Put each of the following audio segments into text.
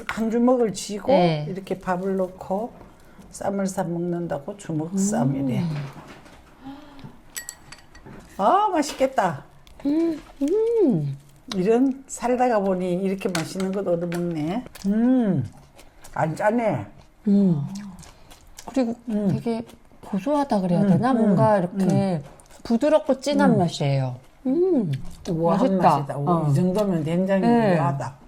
한 주먹을 쥐고 네. 이렇게 밥을 넣고 쌈을 싸 먹는다고 주먹 쌈이래. 아 맛있겠다. 이런 살다가 보니 이렇게 맛있는 것 얻어 먹네. 안 짜네. 그리고 되게 고소하다 그래야 되나? 뭔가 이렇게 부드럽고 진한 맛이에요. 우아한 맛있다. 맛이다. 이 정도면 된장이 네. 우아하다.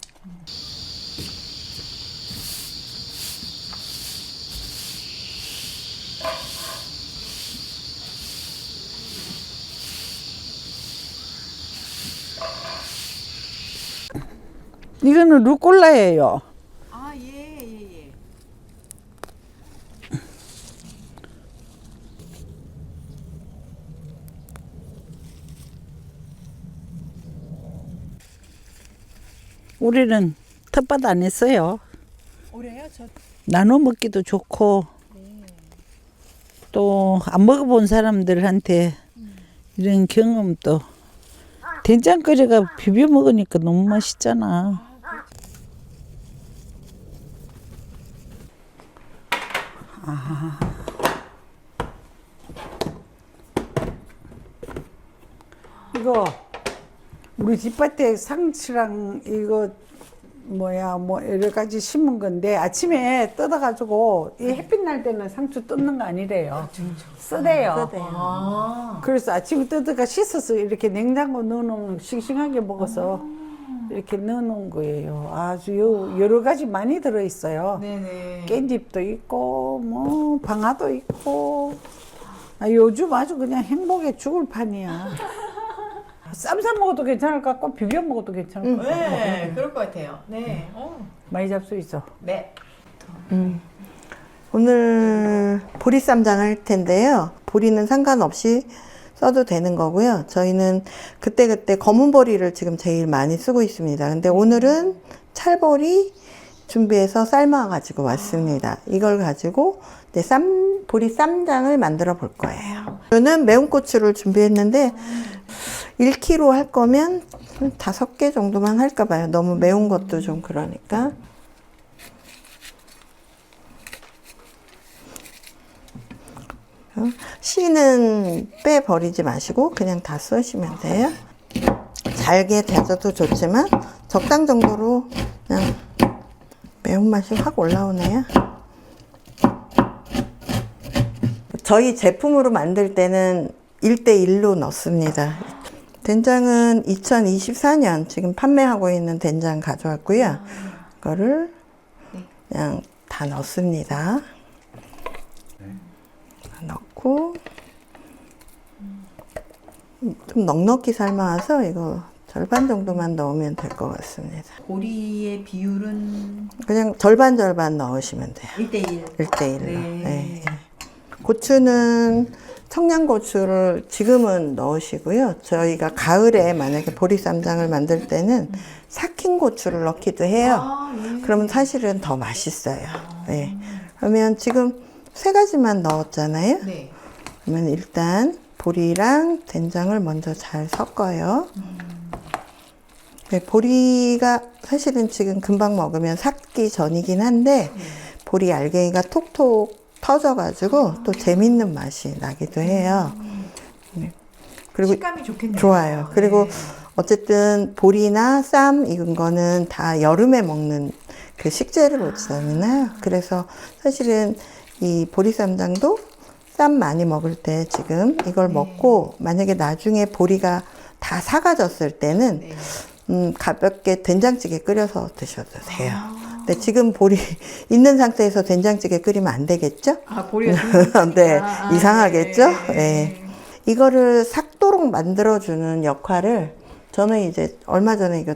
이거는 루꼴라예요. 아, 예, 예, 예. 우리는 텃밭 안 했어요. 올해요? 저 나눠 먹기도 좋고 또 안 먹어본 사람들한테 이런 경험도 된장 끓여가 비벼 먹으니까 너무 맛있잖아. 이거 우리 뒷밭에 상추랑 이거 뭐야 뭐 여러 가지 심은 건데 아침에 뜯어가지고 이 햇빛 날 때는 상추 뜯는 거 아니래요. 쓰대요. 그래서 아침에 뜯어가 씻어서 이렇게 냉장고 넣어놓으면 싱싱하게 먹어서 이렇게 넣어놓은 거예요. 아주 여러 가지 많이 들어있어요. 네네. 깻잎도 있고 뭐 방아도 있고 요즘 아주 그냥 행복에 죽을 판이야. 쌈 싸 먹어도 괜찮을 것 같고 비벼 먹어도 괜찮을 것 같고 네, 그럴 것 같아요. 네. 많이 잡수 있어. 네. 오늘 보리쌈장 할 텐데요. 보리는 상관없이 써도 되는 거고요. 저희는 그때그때 검은 보리를 지금 제일 많이 쓰고 있습니다. 근데 오늘은 찰보리 준비해서 삶아 가지고 왔습니다. 이걸 가지고 이제 보리 쌈장을 만들어 볼 거예요. 저는 매운 고추를 준비했는데 1kg 할 거면 5개 정도만 할까 봐요. 너무 매운 것도 좀 그러니까. 씨는 빼버리지 마시고 그냥 다 쓰시면 돼요. 잘게 다져도 좋지만 적당 정도로 그냥 매운맛이 확 올라오네요. 저희 제품으로 만들 때는 1대1로 넣습니다. 된장은 2024년 지금 판매하고 있는 된장 가져왔고요. 이거를 그냥 다 넣습니다. 넣고 좀 넉넉히 삶아서 이거 절반 정도만 넣으면 될 것 같습니다. 보리의 비율은 그냥 절반 넣으시면 돼요. 1대1. 1대1로. 네. 네. 고추는 청양고추를 지금은 넣으시고요. 저희가 가을에 만약에 보리쌈장을 만들 때는 삭힌 고추를 넣기도 해요. 그러면 사실은 더 맛있어요. 네. 그러면 지금 3가지만 넣었잖아요. 네. 그러면 일단 보리랑 된장을 먼저 잘 섞어요. 네, 보리가 사실은 지금 금방 먹으면 삭기 전이긴 한데 보리 알갱이가 톡톡 터져가지고 또 재밌는 맛이 나기도 해요. 네. 그리고 식감이 좋겠네요. 좋아요. 그리고 네. 어쨌든 보리나 쌈 이런 거는 다 여름에 먹는 그 식재료잖아요. 그래서 사실은 이 보리쌈장도 쌈 많이 먹을 때 지금 이걸 먹고 만약에 나중에 보리가 다 사가졌을 때는 가볍게 된장찌개 끓여서 드셔도 돼요. 근데 지금 보리 있는 상태에서 된장찌개 끓이면 안 되겠죠? 아, 보리가 네, 이상하겠죠? 네. 네. 이거를 삭도록 만들어주는 역할을 저는 이제 얼마 전에 이거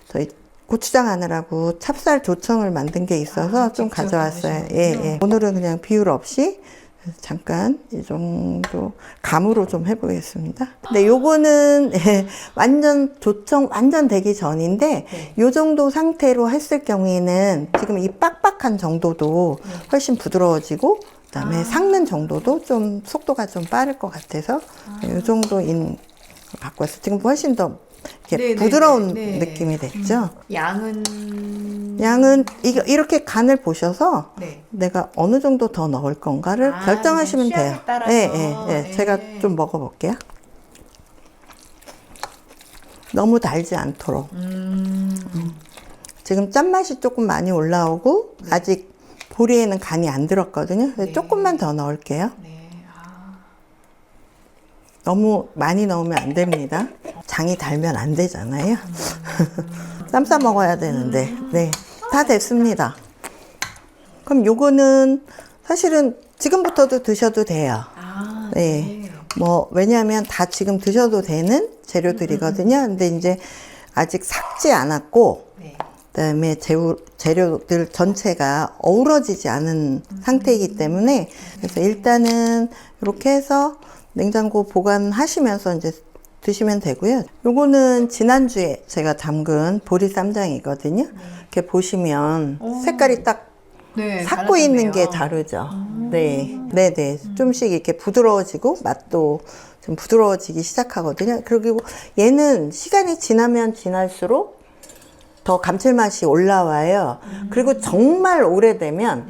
저희 고추장 하느라고 찹쌀 조청을 만든 게 있어서 좀 직접 가져왔어요. 만드셨군요. 예. 오늘은 그냥 비율 없이 잠깐 이 정도 감으로 좀 해보겠습니다. 근데 요거는 완전 조청 완전 되기 전인데 요 정도 상태로 했을 경우에는 지금 이 빡빡한 정도도 훨씬 부드러워지고 그다음에 삭는 정도도 좀 속도가 좀 빠를 것 같아서 요 정도인 걸 갖고 왔어요. 지금 훨씬 더 이렇게 네, 네, 부드러운 네, 네. 느낌이 됐죠. 양은 이렇게 간을 보셔서 네. 내가 어느 정도 더 넣을 건가를 결정하시면 그냥 돼요. 취향에 따라서. 예. 제가 좀 먹어볼게요. 너무 달지 않도록. 지금 짠맛이 조금 많이 올라오고 아직 보리에는 간이 안 들었거든요. 그래서 네. 조금만 더 넣을게요. 네. 아. 너무 많이 넣으면 안 됩니다. 장이 달면 안 되잖아요. 쌈 싸 먹어야 되는데. 네, 다 됐습니다. 그럼 요거는 사실은 지금부터도 드셔도 돼요. 아, 네. 뭐 왜냐하면 다 지금 드셔도 되는 재료들이거든요. 근데 이제 아직 삭지 않았고 네. 그다음에 재료들 전체가 어우러지지 않은 상태이기 때문에 그래서 일단은 이렇게 해서 냉장고 보관하시면서 이제 드시면 되고요. 요거는 지난주에 제가 담근 보리 쌈장이거든요. 이렇게 보시면 색깔이 딱 네, 삭고 있는 게 달라졌네요. 다르죠. 네. 네네. 좀씩 이렇게 부드러워지고 맛도 좀 부드러워지기 시작하거든요. 그리고 얘는 시간이 지나면 지날수록 더 감칠맛이 올라와요. 그리고 정말 오래되면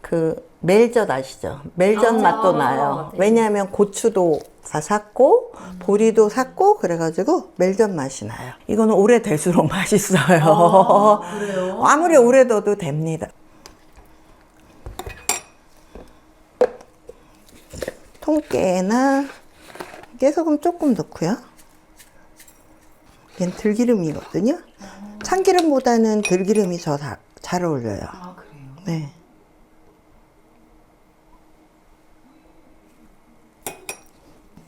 그 멜젓 아시죠? 멜젓 맛도 나요. 왜냐하면 고추도 다 삭고 보리도 삭고 그래가지고 멜젓 맛이 나요. 이거는 오래될수록 맛있어요. 그래요? 아무리 오래 둬도 됩니다. 통깨나 깨소금 조금 넣고요. 얘는 들기름이거든요. 참기름보다는 들기름이 잘 어울려요. 아, 그래요. 네.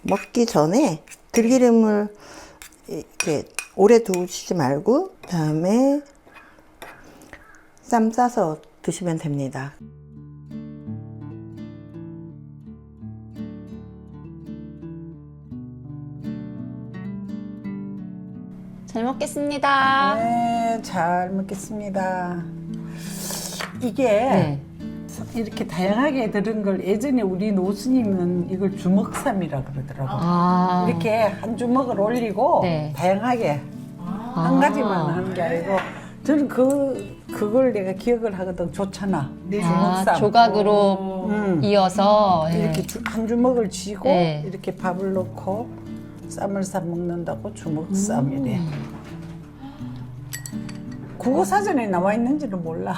먹기 전에 들기름을 이렇게 오래 두시지 말고 그다음에 쌈 싸서 드시면 됩니다. 잘 먹겠습니다. 네, 잘 먹겠습니다. 이게 네. 이렇게 다양하게 들은 걸 예전에 우리 노스님은 이걸 주먹쌈이라 그러더라고요. 아. 이렇게 한 주먹을 올리고 네. 다양하게 한 가지만 하는 게 아니고 저는 그걸 내가 기억을 하거든. 좋잖아. 네. 주먹쌈. 조각으로 이어서 이렇게 한 주먹을 쥐고 네. 이렇게 밥을 넣고 쌈을 싸 먹는다고 주먹쌈이래. 국어 사전에 나와 있는지는 몰라.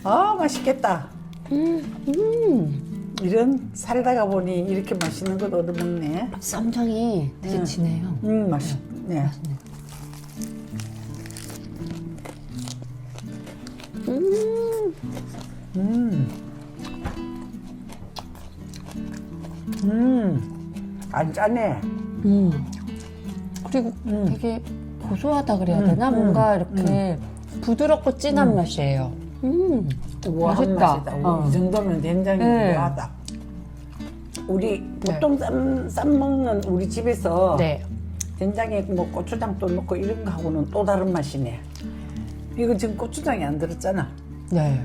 아, 맛있겠다. 이런 살다가 보니 이렇게 맛있는 것 얻어먹네. 쌈장이 되게 진해요. 맛있네. 안 짜네. 그리고 되게 고소하다 그래야 되나? 뭔가 이렇게 부드럽고 진한 맛이에요. 우아한 맛있다. 맛이다. 이 정도면 된장이 네. 우아하다. 우리 보통 쌈 먹는 우리 집에서 네. 된장에 뭐 고추장도 넣고 이런 거하고는 또 다른 맛이네. 이거 지금 고추장이 안 들었잖아. 네.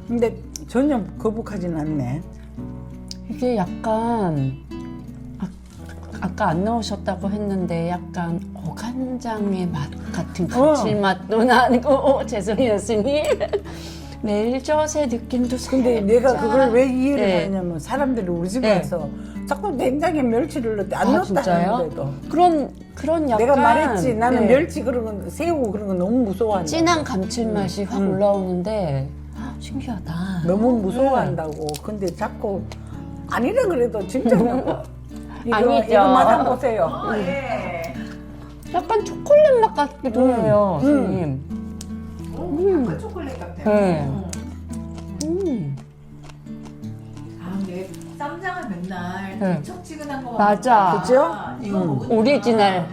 근데 전혀 거북하진 않네. 이게 약간 아까 안 넣으셨다고 했는데 약간 어간장의 맛 같은 감칠맛도 나고 죄송해요 스님. 멜젓의 느낌도 근데 살짝. 내가 그걸 왜 이해를 네. 하냐면 사람들이 우리 집에 네. 와서 자꾸 된장에 멸치를 넣대. 안 아, 넣었다 진짜요? 하는데도. 그런 약간 내가 말했지. 나는 네. 멸치 그런 건, 새우 그런 건 너무 무서워한다. 진한 감칠맛이 확 올라오는데 신기하다. 너무 무서워한다고. 근데 자꾸 아니라 그래도 진짜냐고. 아니죠. 이거 맛 보세요. 약간 초콜릿 맛 같기도 해요, 스님. 약간 초콜릿 같아요. 네. 아, 근데 쌈장을 맨날 네. 뒤척지근한 거 맞아. 그죠? 이거 먹으니까 오리지널.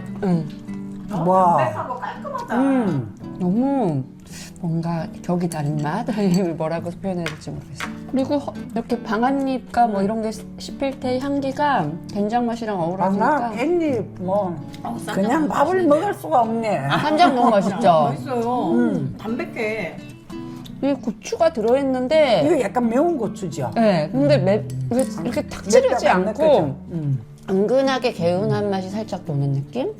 너무 와. 담백하고 깔끔하다. 너무 뭔가 격이 다른 맛? 뭐라고 표현해야 될지 모르겠어요. 그리고 이렇게 방아잎과 뭐 이런 게 씹힐 때 향기가 된장 맛이랑 나 어우러지니까 깻잎 뭐 쌈장 그냥 너무 밥을 맛있는데. 먹을 수가 없네. 간장 너무 맛있죠? 맛있어요. 담백해. 이 고추가 들어있는데 이거 약간 매운 고추죠. 네, 근데 이렇게 탁 찌르지 맵다가 안 않고 느껴져. 은근하게 개운한 맛이 살짝 도는 느낌?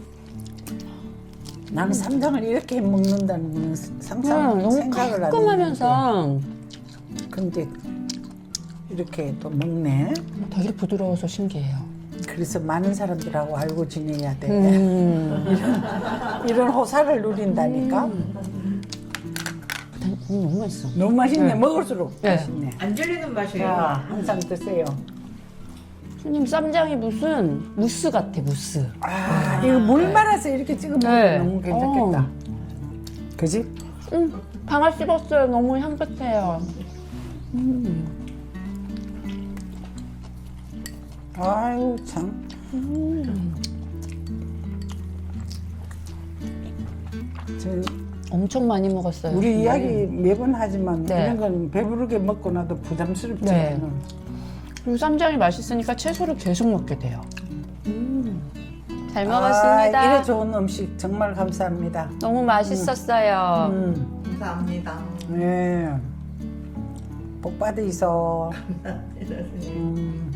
나는 쌈장을 이렇게 먹는다는 건 상상 너무 생각을 안 깔끔하면서 근데 이렇게 또 먹네. 되게 부드러워서 신기해요. 그래서 많은 사람들하고 알고 지내야 돼. 이런 호사를 누린다니까. 너무 맛있어. 너무 맛있네. 네. 먹을수록 네. 맛있네. 안 질리는 맛이에요. 자, 항상 드세요. 손님 쌈장이 무슨 무스 같아, 무스. 아, 이거 물 말아서 이렇게 찍어 먹으면 네. 너무 괜찮겠다. 그지? 방아 씹었어요. 너무 향긋해요. 아유 참. 저 엄청 많이 먹었어요. 우리 이야기 매번 하지만 네. 이런 건 배부르게 먹고 나도 부담스럽지 네. 않은. 그리고 쌈장이 맛있으니까 채소를 계속 먹게 돼요. 잘 아, 먹었습니다. 이래 좋은 음식 정말 감사합니다. 너무 맛있었어요. 감사합니다. 네. 복 받으이소. 감사합니다. 음.